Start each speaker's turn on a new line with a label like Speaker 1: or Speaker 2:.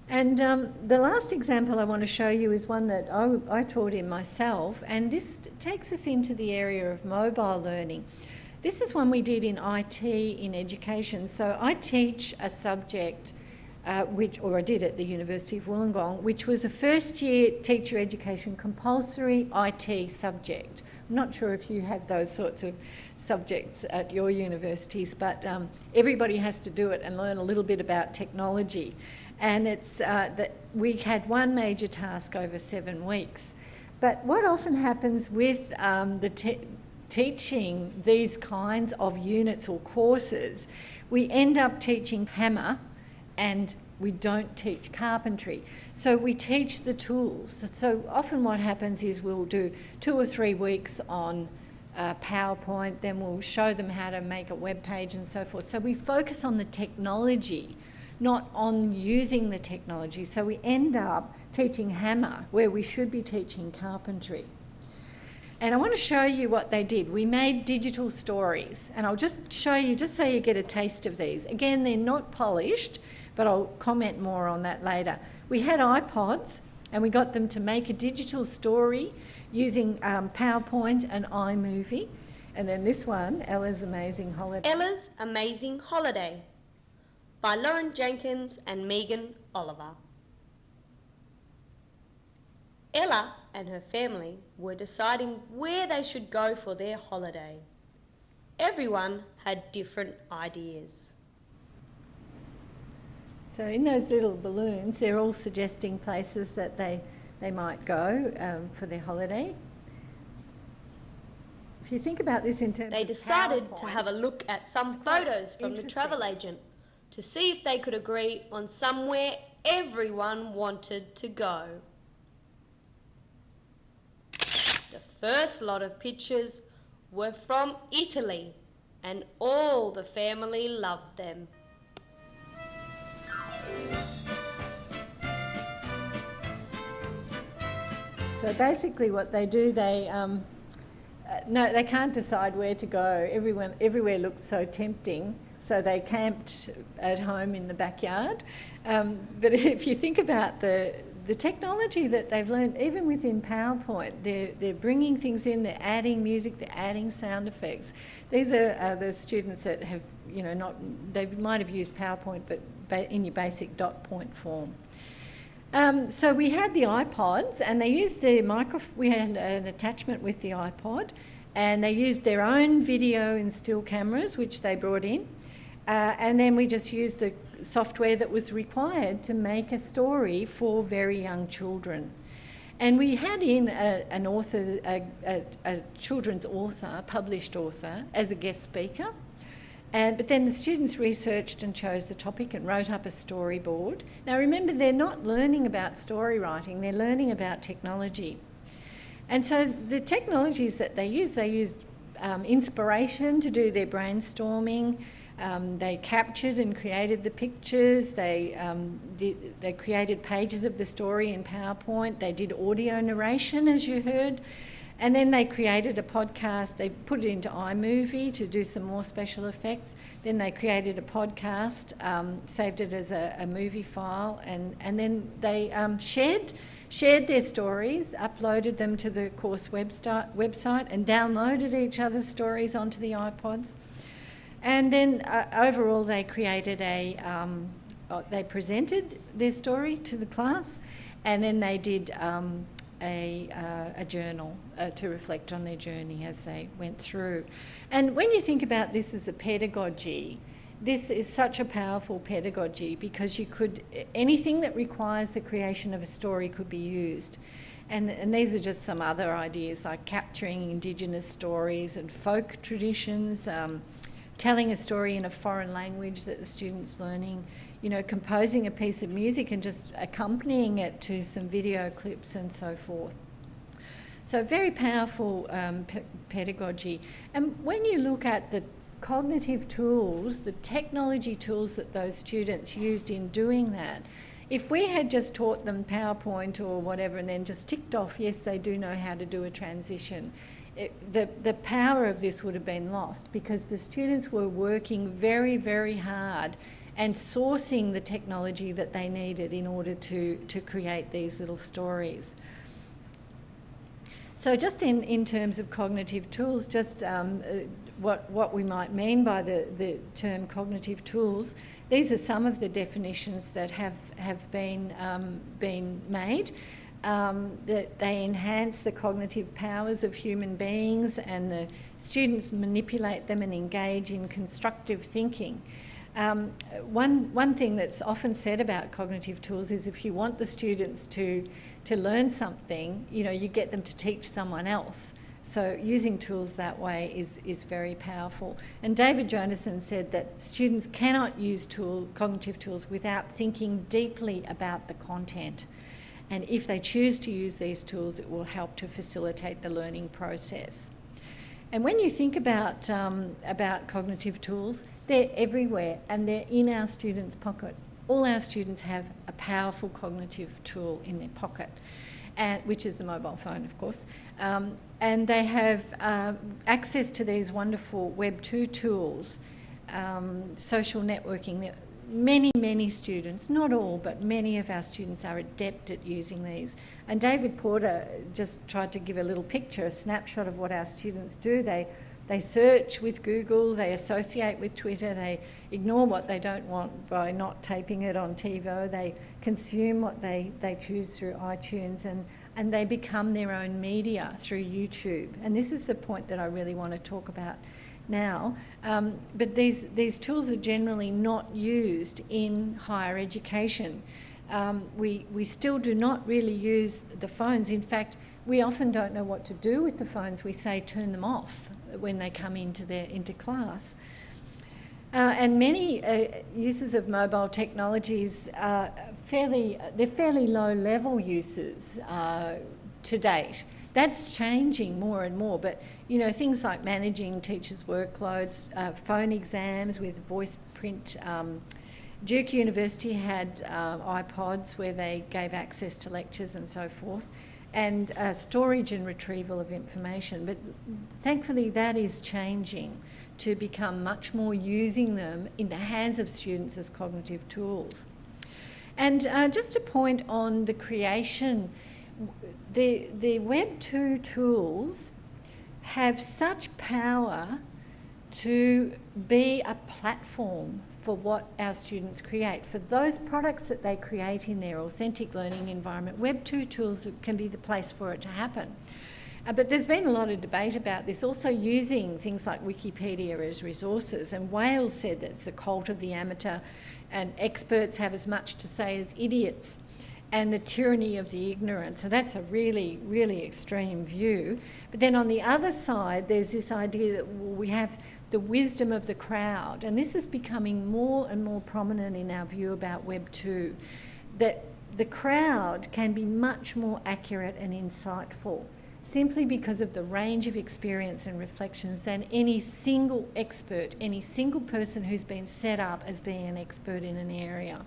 Speaker 1: And the last example I want to show you is one that I taught in myself, and this takes us into the area of mobile learning. This is one we did in IT in education. So I teach a subject, I did at the University of Wollongong, which was a first year teacher education compulsory IT subject. I'm not sure if you have those sorts of subjects at your universities, but everybody has to do it and learn a little bit about technology. And it's that we had one major task over 7 weeks. But what often happens with teaching these kinds of units or courses, we end up teaching hammer and we don't teach carpentry. So we teach the tools. So often what happens is we'll do 2 or 3 weeks on PowerPoint, then we'll show them how to make a web page and so forth. So we focus on the technology, not on using the technology. So we end up teaching hammer where we should be teaching carpentry. And I want to show you what they did. We made digital stories, and I'll just show you, just so you get a taste of these. Again, they're not polished, but I'll comment more on that later. We had iPods, and we got them to make a digital story using PowerPoint and iMovie. And then this one, Ella's Amazing Holiday.
Speaker 2: Ella's Amazing Holiday by Lauren Jenkins and Megan Oliver. Ella and her family were deciding where they should go for their holiday. Everyone had different ideas.
Speaker 1: So in those little balloons, they're all suggesting places that they might go for their holiday. If you think about this in terms
Speaker 2: They
Speaker 1: of
Speaker 2: decided
Speaker 1: PowerPoint,
Speaker 2: to have a look at some photos from the travel agent to see if they could agree on somewhere everyone wanted to go. The first lot of pictures were from Italy, and all the family loved them.
Speaker 1: So basically what they do, they can't decide where to go. Everywhere looks so tempting, so they camped at home in the backyard. But if you think about the technology that they've learned, even within PowerPoint, they're bringing things in, they're adding music, they're adding sound effects. These are the students that have, they might have used PowerPoint, but in your basic dot point form. So we had the iPods, and they used the we had an attachment with the iPod, and they used their own video and still cameras, which they brought in, and then we just used the software that was required to make a story for very young children. And we had in an author, a children's author, a published author, as a guest speaker. But then the students researched and chose the topic and wrote up a storyboard. Now remember, they're not learning about story writing, they're learning about technology. And so the technologies that they used inspiration to do their brainstorming. They captured and created the pictures. They created pages of the story in PowerPoint. They did audio narration, as you heard. And then they created a podcast. They put it into iMovie to do some more special effects. Then they created a podcast, saved it as a movie file, and then they shared their stories, uploaded them to the course website, and downloaded each other's stories onto the iPods. And then overall they created they presented their story to the class, and then they did a journal to reflect on their journey as they went through. And when you think about this as a pedagogy, this is such a powerful pedagogy, because anything that requires the creation of a story could be used. And these are just some other ideas, like capturing Indigenous stories and folk traditions, telling a story in a foreign language that the student's learning, composing a piece of music and just accompanying it to some video clips and so forth. So very powerful pedagogy. And when you look at the cognitive tools, the technology tools that those students used in doing that, if we had just taught them PowerPoint or whatever and then just ticked off, yes, they do know how to do a transition, the power of this would have been lost, because the students were working very, very hard and sourcing the technology that they needed in order to create these little stories. So just in terms of cognitive tools, just what we might mean by the term cognitive tools, these are some of the definitions that have been made. That they enhance the cognitive powers of human beings, and the students manipulate them and engage in constructive thinking. One thing that's often said about cognitive tools is if you want the students to learn something, you get them to teach someone else. So using tools that way is very powerful. And David Jonason said that students cannot use cognitive tools without thinking deeply about the content. And if they choose to use these tools, it will help to facilitate the learning process. And when you think about cognitive tools, they're everywhere and they're in our students' pocket. All our students have a powerful cognitive tool in their pocket, which is the mobile phone, of course. And they have access to these wonderful Web 2 tools, social networking. Many students, not all, but many of our students are adept at using these. And David Porter just tried to give a little picture, a snapshot of what our students do. They search with Google, they associate with Twitter, they ignore what they don't want by not taping it on TiVo, they consume what they choose through iTunes, and they become their own media through YouTube. And this is the point that I really want to talk about now, but these tools are generally not used in higher education. We still do not really use the phones. In fact, we often don't know what to do with the phones. We say turn them off when they come into class. And many uses of mobile technologies are fairly low-level uses to date. That's changing more and more, but things like managing teachers' workloads, phone exams with voice print. Duke University had iPods where they gave access to lectures and so forth, and storage and retrieval of information. But thankfully that is changing to become much more using them in the hands of students as cognitive tools. And just a point on the creation, the Web 2 tools have such power to be a platform for what our students create. For those products that they create in their authentic learning environment, Web 2 tools can be the place for it to happen. But there's been a lot of debate about this, also using things like Wikipedia as resources. And Wales said that it's a cult of the amateur, and experts have as much to say as idiots, and the tyranny of the ignorant. So that's a really, really extreme view. But then on the other side, there's this idea that we have the wisdom of the crowd, and this is becoming more and more prominent in our view about Web 2, that the crowd can be much more accurate and insightful simply because of the range of experience and reflections than any single expert, any single person who's been set up as being an expert in an area.